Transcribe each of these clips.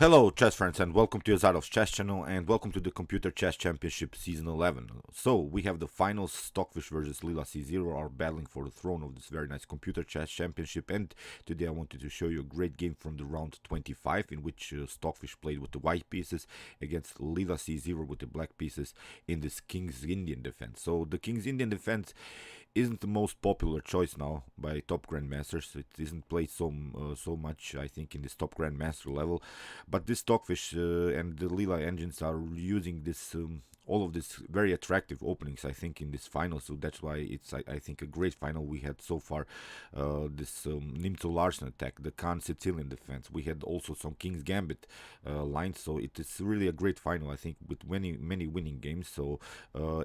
Hello, chess friends, and welcome to Jozarov's chess channel, and welcome to the Computer Chess Championship Season 11. So, we have the finals. Stockfish versus Leela C Zero are battling for the throne of this very nice Computer Chess Championship, and today I wanted to show you a great game from the round 25, in which Stockfish played with the white pieces against Leela C Zero with the black pieces in this King's Indian defense. So, the King's Indian defense isn't the most popular choice now by top grandmasters. It isn't played so much, I think, in this top grandmaster level. But this Stockfish and the Leela engines are using this all of these very attractive openings, I think, in this final. So that's why it's, I think, a great final we had so far. This Nimzo Larsen attack, the Khan Sicilian defense. We had also some King's Gambit lines. So it is really a great final, I think, with many winning games. So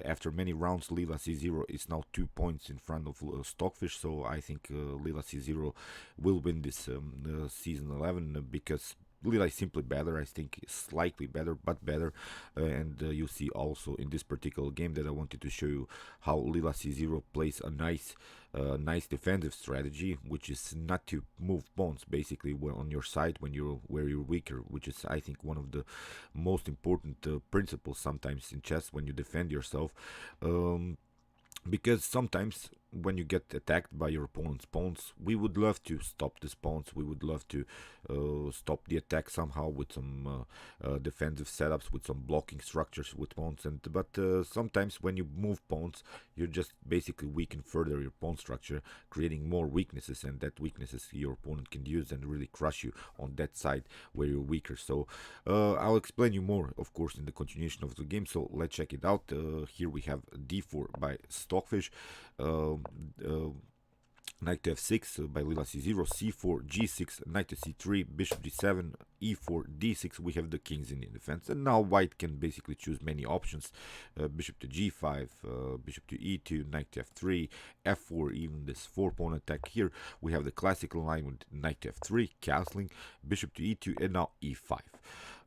after many rounds, Leela C Zero is now 2 points in front of Stockfish. So I think Leela C Zero will win this season 11 because Leela is simply better, I think, slightly better, but better. And you see also in this particular game that I wanted to show you how Leela C Zero plays a nice defensive strategy, which is not to move pawns basically on your side when you're weaker, which is, I think, one of the most important principles sometimes in chess when you defend yourself. Because sometimes when you get attacked by your opponent's pawns, we would love to stop these pawns. We would love to stop the attack somehow with some defensive setups, with some blocking structures with pawns. But sometimes when you move pawns, you just basically weaken further your pawn structure, creating more weaknesses, and that weaknesses your opponent can use and really crush you on that side where you're weaker. So I'll explain you more, of course, in the continuation of the game. So let's check it out. Here we have d4 by Stockfish. Knight to f6 by Leela C Zero, c4, g6, knight to c3, bishop g7, e4, d6. We have the King's Indian defense, and now white can basically choose many options: bishop to g5, bishop to e2, knight to f3, f4. Even this four-pawn attack here. We have the classical line with knight to f3, castling, bishop to e2, and now e5.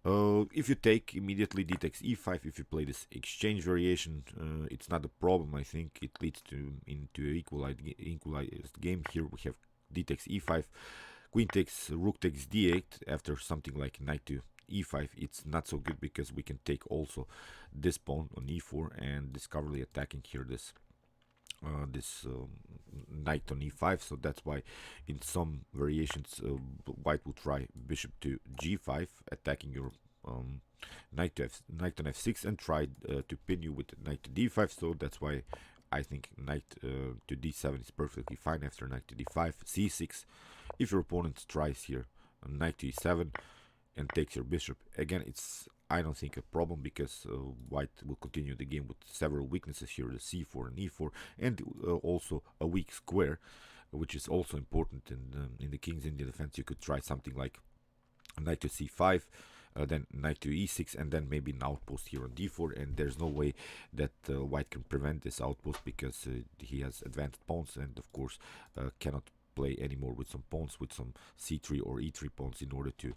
If you take immediately d takes e5, if you play this exchange variation, it's not a problem. I think it leads to into an equalized game. Here we have d takes e5, queen takes, rook takes d8. After something like knight to e5, it's not so good because we can take also this pawn on e4 and discoverly attacking here this knight on e5. So that's why in some variations white will try bishop to g5, attacking your knight on f6, and try to pin you with knight to d5. So that's why I think knight to d7 is perfectly fine after knight to d5, c6. If your opponent tries here knight to e7 and takes your bishop, again, it's, I don't think, a problem because white will continue the game with several weaknesses here, the c4 and e4, and also a weak square, which is also important in the King's Indian defense. You could try something like knight to c5, then knight to e6, and then maybe an outpost here on d4, and there's no way that white can prevent this outpost because he has advanced pawns, and of course cannot play anymore with some pawns, with some c3 or e3 pawns, in order to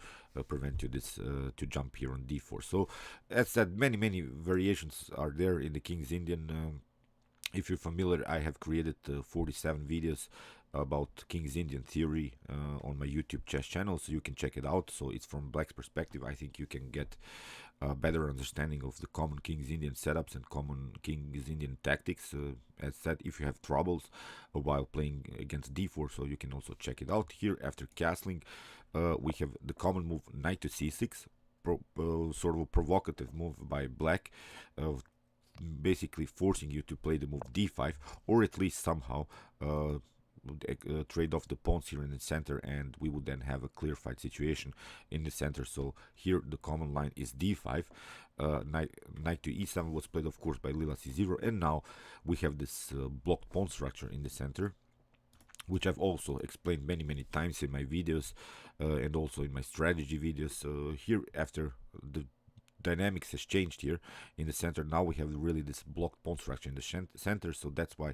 prevent you this to jump here on d4. So as said, many variations are there in the King's Indian. If you're familiar, I have created 47 videos about King's Indian theory on my YouTube chess channel, so you can check it out. So it's from Black's perspective. I think you can get a better understanding of the common King's Indian setups and common King's Indian tactics. As said, if you have troubles while playing against d4, so you can also check it out. Here, after castling, we have the common move knight to c6, sort of a provocative move by Black, basically forcing you to play the move d5, or at least somehow trade off the pawns here in the center, and we would then have a clear fight situation in the center. So here the common line is d5. Knight to e7 was played, of course, by Leela C Zero, and now we have this blocked pawn structure in the center, which I've also explained many times in my videos and also in my strategy videos. Here, after the dynamics has changed here in the center, now we have really this blocked pawn structure in the center. So that's why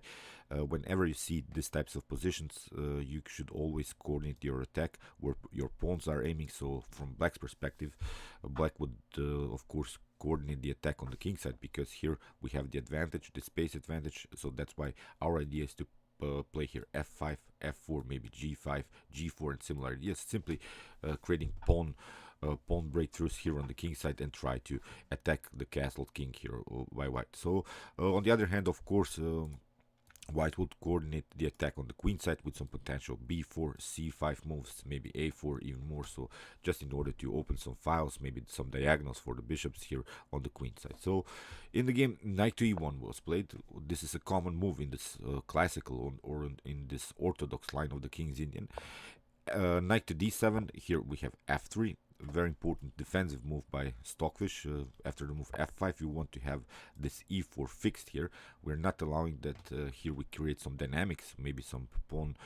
whenever you see these types of positions, you should always coordinate your attack where your pawns are aiming. So from Black's perspective, Black would of course coordinate the attack on the king side, because here we have the advantage, the space advantage. So that's why our idea is to play here f5, f4, maybe g5, g4, and similar ideas, simply creating pawn pawn breakthroughs here on the king side and try to attack the castle king here by white. So on the other hand, of course, white would coordinate the attack on the queen side with some potential b4, c5 moves, maybe a4 even more so, just in order to open some files, maybe some diagonals for the bishops here on the queen side. So in the game, knight to e1 was played. This is a common move in this classical or in this orthodox line of the King's Indian. Knight to d7, here we have f3, very important defensive move by Stockfish. After the move f5, you want to have this e4 fixed here. We're not allowing that. Here we create some dynamics, maybe some pawn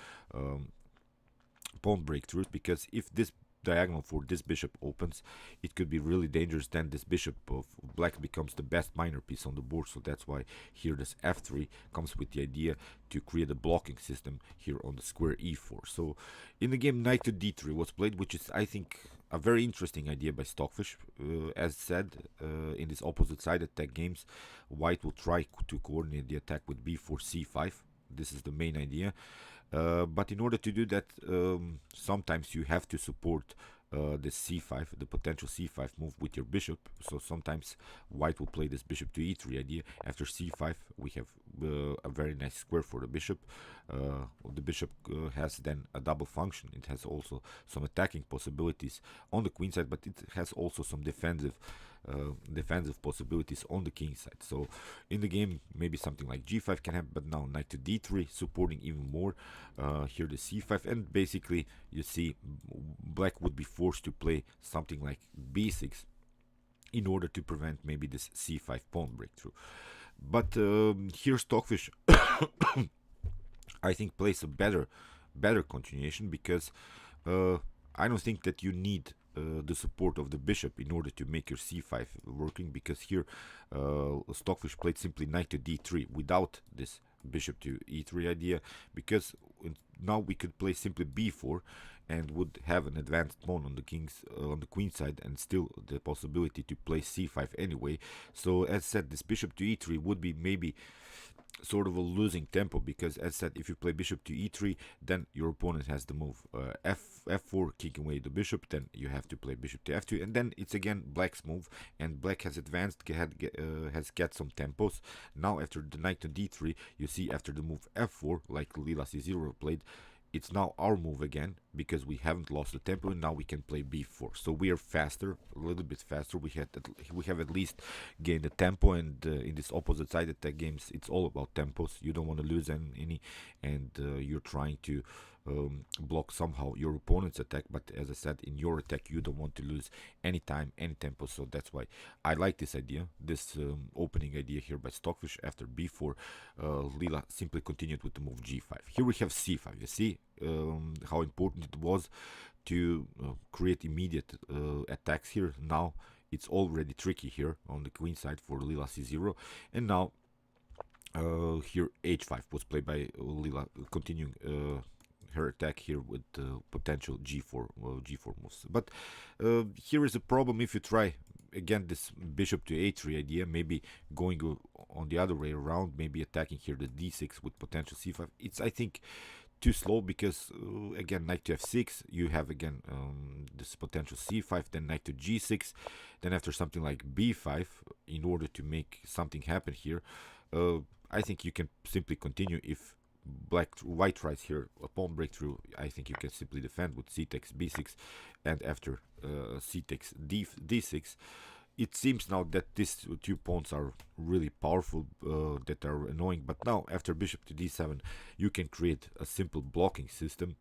breakthroughs, because if this diagonal for this bishop opens, it could be really dangerous. Then this bishop of black becomes the best minor piece on the board. So that's why here this f3 comes with the idea to create a blocking system here on the square e4. So in the game, knight to d3 was played, which is, I think, a very interesting idea by Stockfish. As said, in this opposite side attack games, white will try to coordinate the attack with b4 c5. This is the main idea. But in order to do that, sometimes you have to support the c5, the potential c5 move with your bishop. So sometimes white will play this bishop to e3 idea. After c5, we have a very nice square for the bishop. The bishop has then a double function. It has also some attacking possibilities on the queen side, but it has also some defensive possibilities on the king side. So in the game, maybe something like g5 can happen, but now knight to d3 supporting even more. Here the c5, and basically you see black would be forced to play something like b6 in order to prevent maybe this c5 pawn breakthrough. But here Stockfish I think plays a better continuation, because I don't think that you need the support of the bishop in order to make your c5 working, because here Stockfish played simply knight to d3 without this bishop to e3 idea, because now we could play simply b4 and would have an advanced pawn on the queen side, and still the possibility to play c5 anyway. So as said, this bishop to e3 would be maybe sort of a losing tempo, because as said, if you play bishop to e3, then your opponent has the move f4, kicking away the bishop, then you have to play bishop to f2, and then it's again black's move, and black has advanced, has got some tempos. Now after the knight to d3, you see after the move f4, like Leela C Zero played, it's now our move again, because we haven't lost the tempo, and now we can play b4. So we are faster, a little bit faster. We have at least gained the tempo, and in this opposite side attack games, it's all about tempos. You don't want to lose any, and you're trying to block somehow your opponent's attack. But as I said, in your attack, you don't want to lose any time, any tempo. So that's why I like this idea, this opening idea here by Stockfish. After b4, Leela simply continued with the move g5. Here we have c5. You see how important it was to create immediate attacks here. Now it's already tricky here on the queen side for Leela C Zero, and now here h5 was played by Leela, continuing her attack here with potential g4 moves. But here is a problem if you try again this bishop to a3 idea, maybe going on the other way around, maybe attacking here the d6 with potential c5. It's, I think, too slow, because again, knight to f6, you have again this potential c5, then knight to g6, then after something like b5, in order to make something happen here, I think you can simply continue. If white tries here a pawn breakthrough, I think you can simply defend with c takes b6, and after c takes d6. It seems now that these two pawns are really powerful, that are annoying, but now after bishop to d7, you can create a simple blocking system.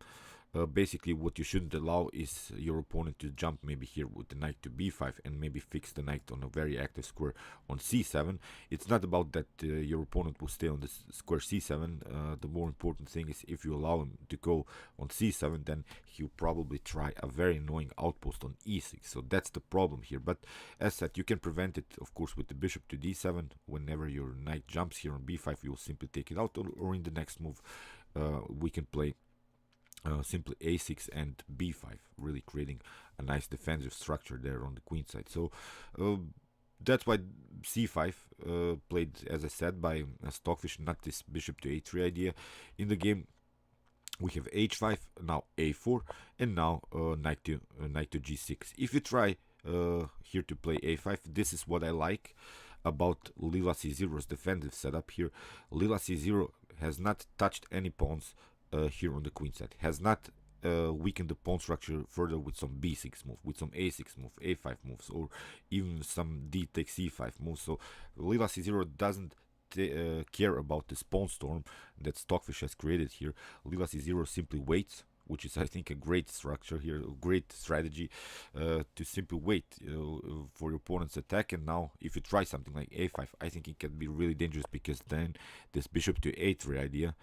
Basically, what you shouldn't allow is your opponent to jump maybe here with the knight to b5 and maybe fix the knight on a very active square on c7. It's not about that your opponent will stay on this square c7. The more important thing is, if you allow him to go on c7, then he'll probably try a very annoying outpost on e6. So that's the problem here. But as said, you can prevent it, of course, with the bishop to d7. Whenever your knight jumps here on b5, you'll simply take it out, or in the next move, we can play simply a6 and b5, really creating a nice defensive structure there on the queen side. So that's why c5 played, as I said, by Stockfish, not this bishop to a3 idea. In the game, We have h5, now a4, and now knight to g6. If you try here to play a5, this is what I like about Leela C Zero's defensive setup here. Leela C Zero has not touched any pawns here on the queen side, has not weakened the pawn structure further with some b6 move, with some a6 move, a5 moves, or even some d takes c5 moves. So Leela C Zero doesn't care about this pawn storm that Stockfish has created here. Leela C Zero simply waits, which is, I think, a great structure here, a great strategy to simply wait for your opponent's attack. And now, if you try something like a5, I think it can be really dangerous, because then this bishop to a3 idea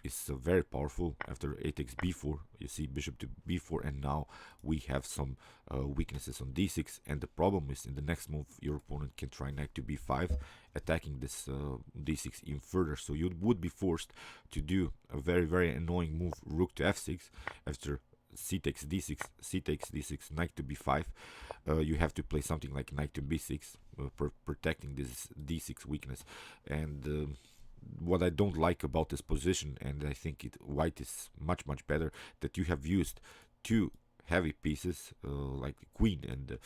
is very powerful. After a takes b4, you see bishop to b4, and now we have some weaknesses on d6. And the problem is, in the next move, your opponent can try knight to b5, attacking this d6 even further. So you would be forced to do a very annoying move, rook to f6. After c takes d6, c takes d6, knight to b5, you have to play something like knight to b6, protecting this d6 weakness. And what I don't like about this position, and I think white is much better, that you have used two heavy pieces like the queen and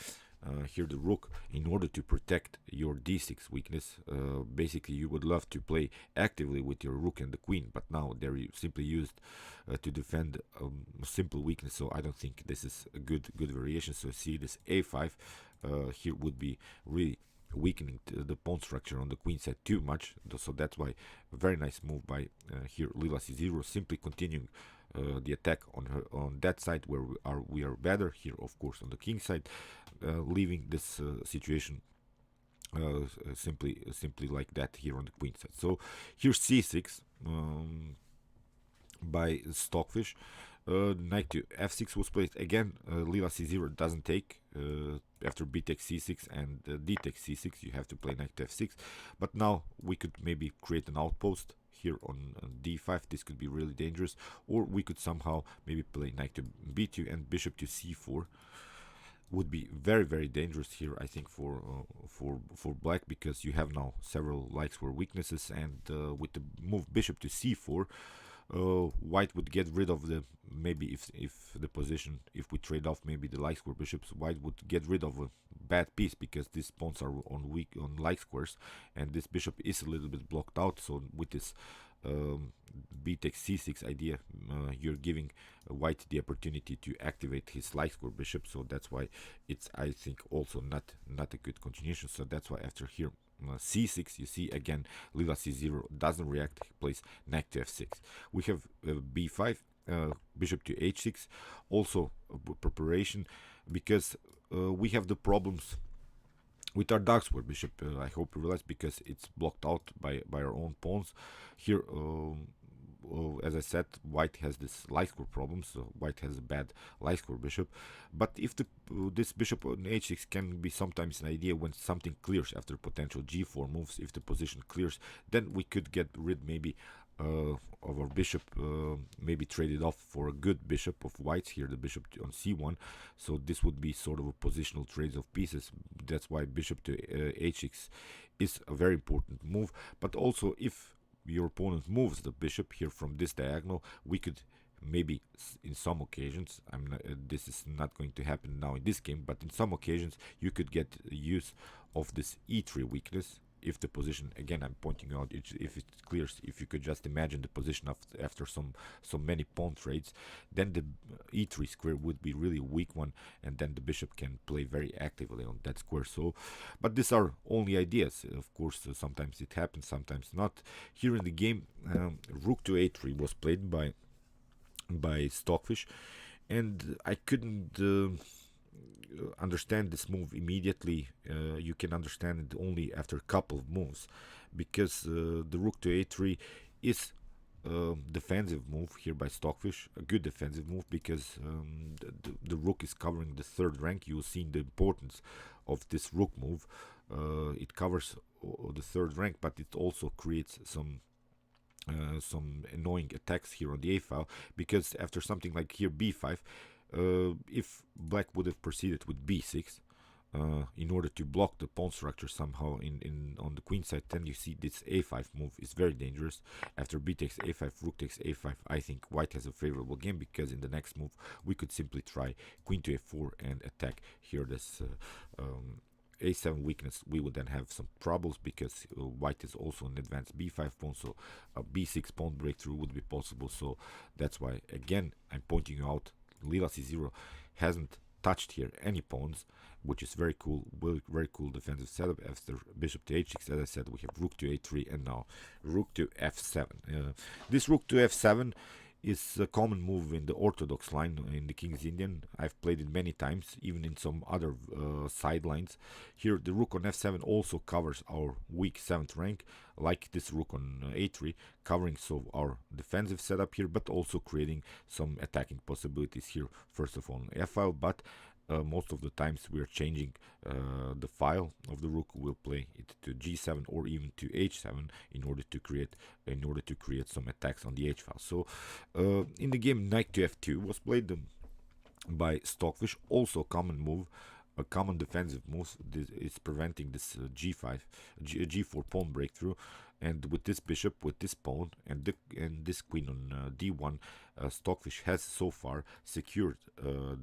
here the rook, in order to protect your d6 weakness. Basically, you would love to play actively with your rook and the queen, but now they're simply used to defend a simple weakness. So I don't think this is a good variation. So see, this a5 here would be really weakening the pawn structure on the queen side too much. So that's why a very nice move by here Leela C Zero, simply continuing the attack on that side where we are better. Here, of course, on the king side, leaving this situation simply like that here on the queen side. So here c6 by Stockfish. Knight to f6 was played again. Leela C Zero doesn't take. After b takes c6 and d takes c6, you have to play knight to f6. But now we could maybe create an outpost here on d5. This could be really dangerous. Or we could somehow maybe play knight to b2 and bishop to c4. Would be very dangerous here, I think, for black, because you have now several light-square weaknesses, and with the move bishop to c4, white would get rid of the, maybe if the position, if we trade off maybe the light square bishops, white would get rid of a bad piece, because these pawns are on light squares, and this bishop is a little bit blocked out. So with this b takes c6 idea, you're giving white the opportunity to activate his light square bishop. So that's why it's, I think, also not a good continuation. So that's why after here c6, you see again Leela C Zero doesn't react, he plays knight to f6. We have b5, bishop to h6, also preparation, because we have the problems with our dark square bishop. I hope you realize, because it's blocked out by our own pawns here. As I said, white has this light square problem, so white has a bad light square bishop. But if this bishop on h6 can be sometimes an idea when something clears after potential g4 moves, if the position clears, then we could get rid maybe of our bishop, maybe trade it off for a good bishop of whites here, the bishop on c1. So this would be sort of a positional trade of pieces. That's why bishop to h6 is a very important move. But also, if your opponent moves the bishop here from this diagonal, we could maybe, in some occasions, this is not going to happen now in this game, but in some occasions you could get use of this e3 weakness. If the position, again, I'm pointing out, if it clears, if you could just imagine the position after so many pawn trades, then the e3 square would be really weak one, and then the bishop can play very actively on that square. So, but these are only ideas, of course. Sometimes it happens, sometimes not. Here in the game, rook to a3 was played by Stockfish, and I couldn't understand this move immediately. You can understand it only after a couple of moves, because the rook to a3 is a defensive move here by Stockfish, a good defensive move, because the rook is covering the third rank. You'll see the importance of this rook move. It covers the third rank, but it also creates some annoying attacks here on the a file, because after something like here b5, if black would have proceeded with b6, in order to block the pawn structure somehow in on the queen side. Then you see this a5 move is very dangerous. After b takes a5, rook takes a5, I think white has a favorable game, because in the next move we could simply try queen to a4 and attack here this a7 weakness. We would then have some troubles, because white is also an advanced b5 pawn, so a b6 pawn breakthrough would be possible. So that's why, again, I'm pointing you out, Leela C Zero hasn't touched here any pawns, which is very cool. Very cool defensive setup. After bishop to h6, as I said, we have rook to a3 and now rook to f7. This rook to f7 is a common move in the orthodox line in the King's Indian. I've played it many times, even in some other sidelines. Here the rook on f7 also covers our weak 7th rank, like this rook on a3, covering so our defensive setup here, but also creating some attacking possibilities here. First of all on f-file, but most of the times we are changing the file of the rook. We'll play it to g7 or even to h7 in order to create some attacks on the h file. So in the game, knight to f2 was played by Stockfish, also a common move, a common defensive move. This is preventing this g4 pawn breakthrough. And with this bishop, with this pawn, and this queen on d1, Stockfish has so far secured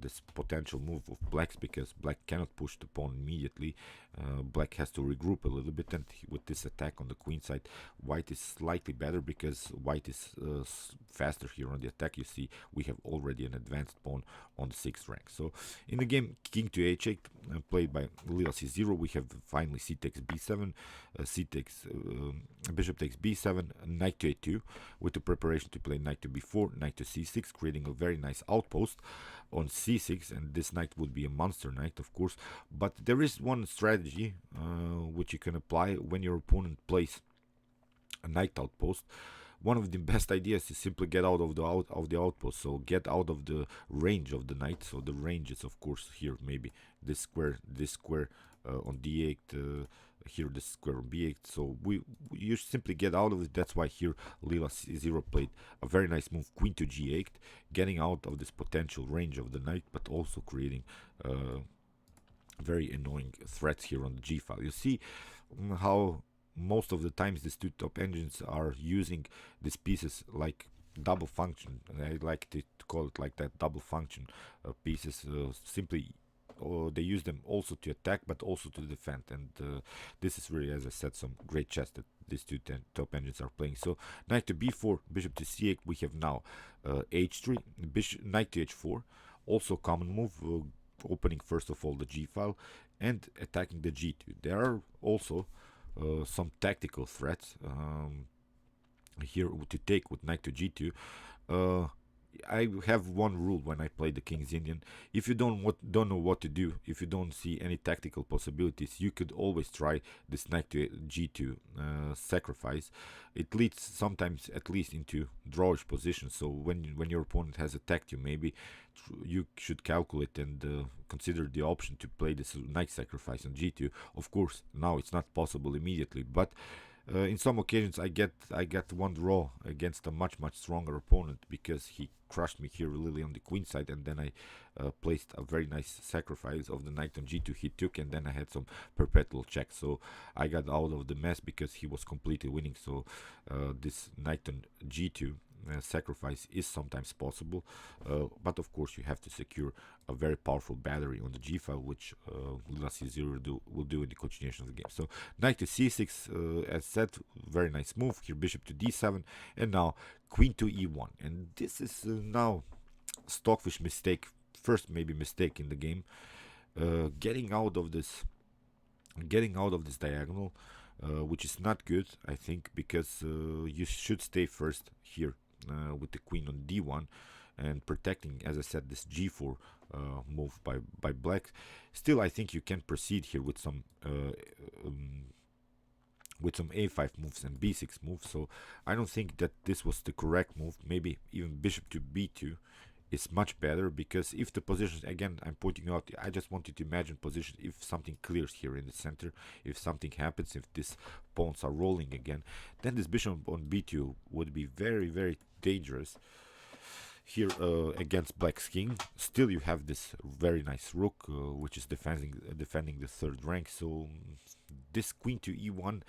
this potential move of black's, because black cannot push the pawn immediately. Black has to regroup a little bit, and with this attack on the queen side, white is slightly better, because white is faster here on the attack. You see, we have already an advanced pawn on the 6th rank. So in the game, king to h8, played by Leela C Zero, we have finally c takes b7, bishop takes b7, knight to a2, with the preparation to play knight to b4, knight to c6, creating a very nice outpost on c6, and this knight would be a monster knight, of course. But there is one strategy which you can apply when your opponent plays a knight outpost. One of the best ideas is simply get out of the outpost, so get out of the range of the knight. So the range is, of course, here maybe this square on d8, here the square on b8. So you simply get out of it. That's why here Leela C Zero played a very nice move, queen to g8, getting out of this potential range of the knight, but also creating very annoying threats here on the g file. You see how most of the times these two top engines are using these pieces like double function. I like to call it like that, double function pieces. Simply they use them also to attack, but also to defend, and this is really, as I said, some great chess that these two top engines are playing. So knight to b4, bishop to c8, we have now h3, knight to h4, also common move, opening first of all the g file and attacking the g2. There are also some tactical threats here to take with knight to g2. I have one rule when I play the King's Indian. If you don't know what to do, if you don't see any tactical possibilities, you could always try this knight to g2 sacrifice. It leads sometimes at least into drawish position. So when your opponent has attacked you, maybe you should calculate and consider the option to play this knight sacrifice on g2. Of course, now it's not possible immediately, but in some occasions I get one draw against a much stronger opponent, because he crushed me here really on the queen side, and then I placed a very nice sacrifice of the knight on g2. He took, and then I had some perpetual checks, so I got out of the mess because he was completely winning. So this knight on g2 sacrifice is sometimes possible, but of course you have to secure a very powerful battery on the g file, which Leela C Zero will do in the continuation of the game. So knight to c6, as said, very nice move here, bishop to d7, and now queen to e1. And this is now Stockfish mistake, first maybe mistake in the game, getting out of this diagonal, which is not good, I think, because you should stay first here with the queen on d1 and protecting, as I said, this g4 move by black. Still, I think you can proceed here with some a5 moves and b6 moves. So I don't think that this was the correct move. Maybe even bishop to b2 is much better, because if the position, again, I'm pointing out, I just want you to imagine position, if something clears here in the center, if something happens, if these pawns are rolling again, then this bishop on b2 would be very dangerous. here against black's king. Still you have this very nice rook, which is defending the third rank. So this queen to e1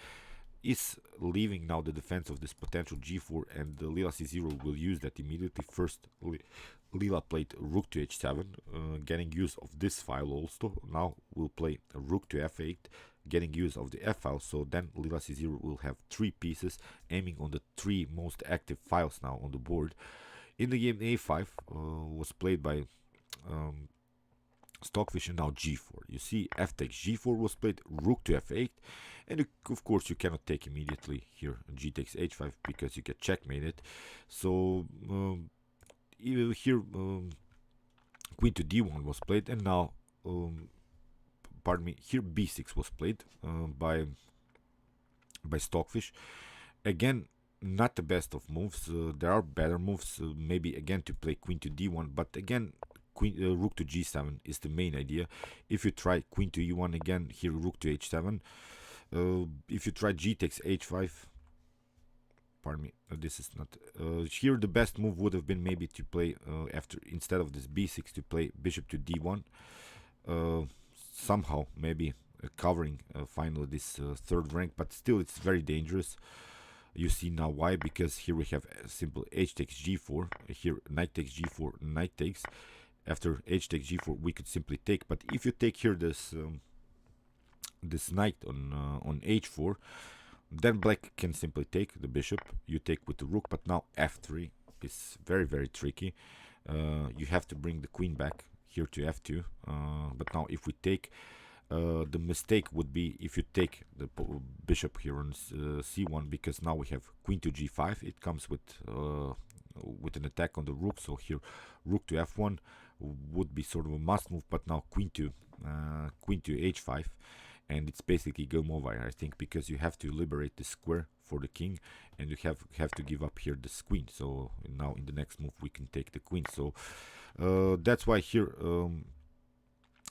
is leaving now the defense of this potential g4, and the Leela C Zero will use that immediately. First, Leela played rook to h7, getting use of this file also. Now we'll play a rook to f8, getting use of the f file. So then Leela C Zero will have 3 pieces, aiming on the 3 most active files now on the board. In the game, a5 was played by Stockfish, and now g4. You see, f takes g4 was played, rook to f8, and of course you cannot take immediately here g takes h5 because you get checkmated. So here queen to d1 was played, and now pardon me, here b6 was played by Stockfish. Again, not the best of moves. There are better moves, maybe again to play queen to d1, but again rook to g7 is the main idea. If you try queen to e1 again, here rook to h7. If you try g takes h5, pardon me, this is not here the best move would have been maybe to play after, instead of this b6, to play bishop to d1, somehow maybe covering finally this third rank, but still it's very dangerous. You see now why, because here we have simple h takes g4, here knight takes g4, knight takes. After h takes g4 we could simply take, but if you take here this this knight on h4, then black can simply take the bishop. You take with the rook, but now f3 is very tricky. You have to bring the queen back here to f2, but now if we take, the mistake would be if you take the bishop here on c1, because now we have queen to g5. It comes with an attack on the rook, so here rook to f1 would be sort of a must move, but now queen to h5, and it's basically game over, I think, because you have to liberate the square for the king, and you have to give up here this queen. So now in the next move we can take the queen. So that's why here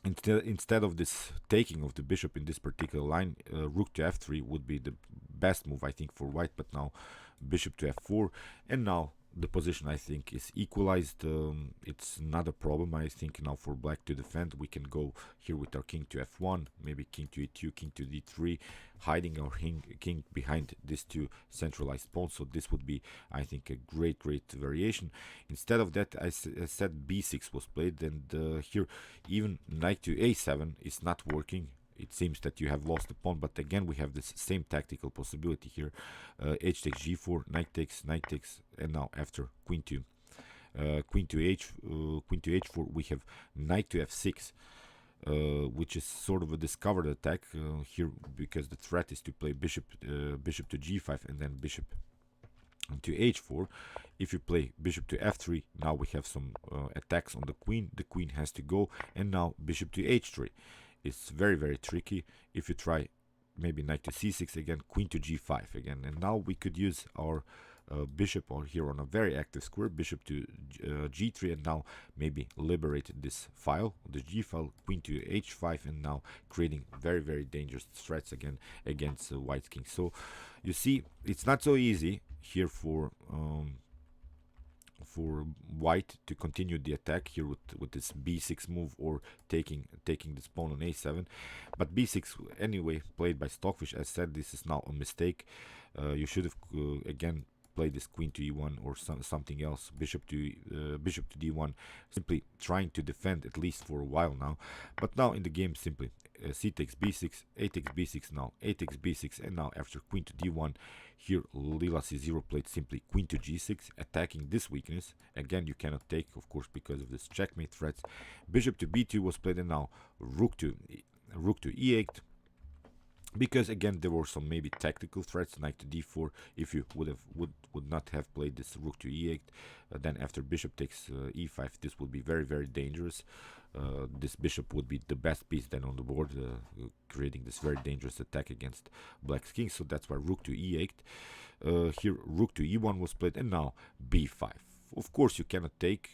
instead of this taking of the bishop in this particular line, rook to f3 would be the best move, I think, for white. But now bishop to f4, and now the position, I think, is equalized. It's not a problem, I think, now for black to defend. We can go here with our king to f1, maybe king to e2, king to d3, hiding our king behind these 2 centralized pawns. So this would be, I think, a great variation. Instead of that, I said b6 was played, and here even knight to a7 is not working. It seems that you have lost the pawn, but again we have this same tactical possibility here. H takes g4, knight takes, and now after queen to h4 we have knight to f6, which is sort of a discovered attack here, because the threat is to play bishop to g5 and then bishop to h4. If you play bishop to f3, now we have some attacks on the queen. The queen has to go, and now bishop to h3. It's very tricky. If you try maybe knight to c6 again, queen to g5 again, and now we could use our bishop on here on a very active square, bishop to g3, and now maybe liberate this file, the g file, queen to h5, and now creating very dangerous threats again against white's king. So you see, it's not so easy here for white to continue the attack here with this b6 move, or taking this pawn on a7. But b6 anyway played by Stockfish. As said, this is now a mistake. You should have again played this queen to e1 or something else, bishop to d1, simply trying to defend at least for a while now. But now in the game, simply c takes b6, a takes b6, now a takes b6, and now after queen to d1, here Leela C Zero played simply queen to g6, attacking this weakness. Again, you cannot take, of course, because of this checkmate threats. Bishop to b2 was played, and now rook to e8, because again there were some maybe tactical threats. Knight to d4, if you would not have played this rook to e8, then after bishop takes e5, this would be very dangerous. This bishop would be the best piece then on the board, creating this very dangerous attack against black's king. So that's why rook to e8. Here rook to e1 was played, and now b5. Of course you cannot take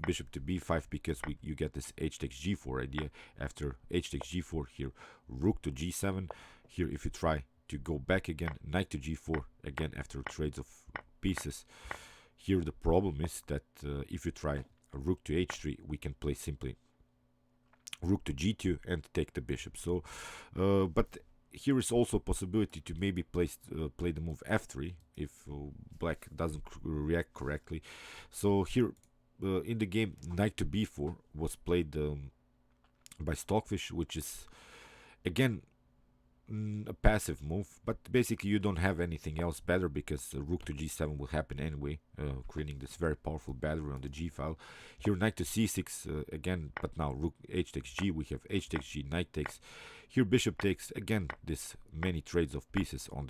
bishop to b5, because you get this h takes g4 idea. After h takes g4, here rook to g7. Here if you try to go back again, knight to g4 again after trades of pieces. Here the problem is that if you try rook to h3, we can play simply rook to g2 and take the bishop. So, but here is also a possibility to maybe play the move f3 if black doesn't react correctly. So here in the game, knight to b4 was played by Stockfish, which is again a passive move, but basically you don't have anything else better because rook to g7 will happen anyway, creating this very powerful battery on the g file. Here knight to c6 again, but now rook h takes g, we have h takes g, knight takes. Here bishop takes, again this many trades of pieces on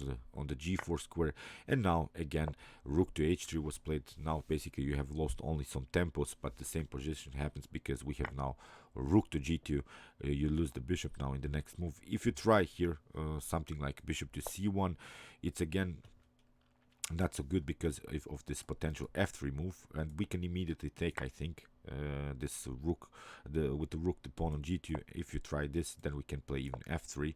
the g4 square, and now again rook to h3 was played. Now basically you have lost only some tempos, but the same position happens because we have now rook to g2. You lose the bishop now in the next move. If you try here something like bishop to c1, it's again not so good because of this potential f3 move, and we can immediately take, I think, this rook with the rook the pawn on g2. If you try this, then we can play even f3,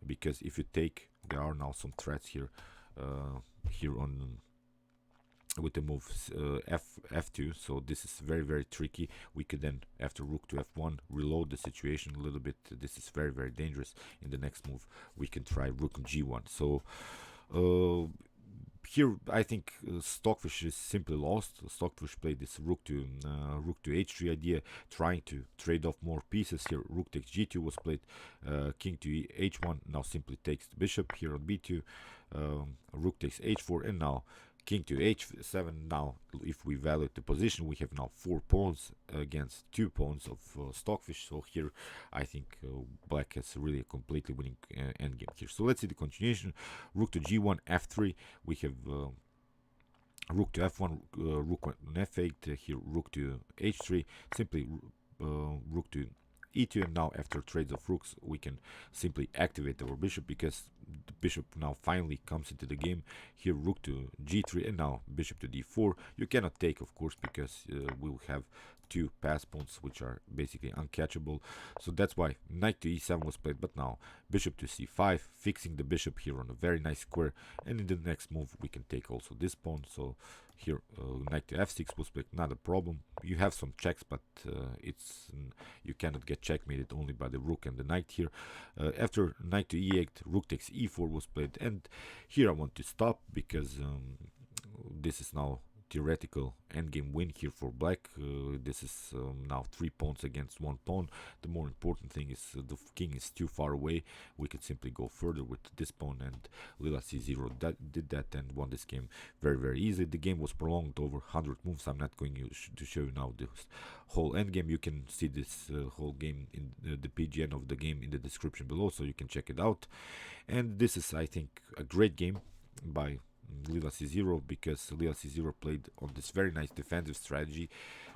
because if you take, there are now some threats here here on with the move f2, so this is very tricky. We could then, after rook to f1, reload the situation a little bit. This is very dangerous. In the next move we can try rook g1. So here I think Stockfish is simply lost. Stockfish played this rook to h3 idea, trying to trade off more pieces. Here rook takes g2 was played, king to h1 now simply takes the bishop here on b2, rook takes h4, and now king to h7. Now if we evaluate the position, we have now 4 pawns against 2 pawns of Stockfish. So here I think black has really a completely winning endgame here. So let's see the continuation. Rook to g1, f3, we have rook to f1, rook on f8, here rook to h3, simply rook to e2, and now after trades of rooks we can simply activate our bishop, because the bishop now finally comes into the game. Here rook to g3, and now bishop to d4. You cannot take, of course, because we will have 2 pass pawns which are basically uncatchable. So that's why knight to e7 was played, but now bishop to c5, fixing the bishop here on a very nice square, and in the next move we can take also this pawn. So here knight to f6 was played, not a problem. You have some checks, but you cannot get checkmated only by the rook and the knight here. After knight to e8, rook takes e4 was played, and here I want to stop because this is now theoretical endgame win here for black. This is now 3 pawns against 1 pawn. The more important thing is the king is too far away. We could simply go further with this pawn, and Leela C Zero did that and won this game very easy. The game was prolonged over 100 moves. I'm not going to show you now the whole endgame. You can see this whole game in the PGN of the game in the description below, so you can check it out. And this is, I think, a great game by Leela C Zero, because Leela C Zero played on this very nice defensive strategy,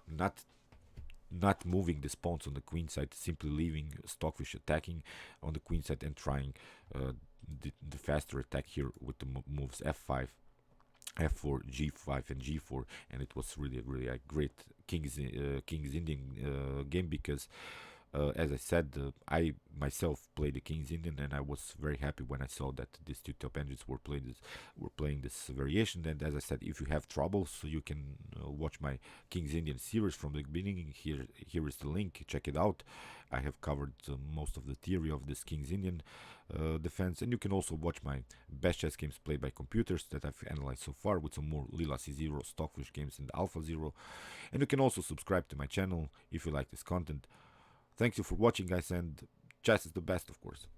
not moving the pawns on the queen side, simply leaving Stockfish attacking on the queen side and trying the faster attack here with the moves f5, f4, g5, and g4. And it was really a great King's Indian game, because as I said, I myself played the King's Indian, and I was very happy when I saw that these 2 top engines were playing this variation. And as I said, if you have troubles, so you can watch my King's Indian series from the beginning. Here is the link. Check it out. I have covered most of the theory of this King's Indian defense, and you can also watch my best chess games played by computers that I've analyzed so far, with some more Leela C Zero, Stockfish games, and Alpha Zero. And you can also subscribe to my channel if you like this content. Thank you for watching, guys, and chess is the best, of course.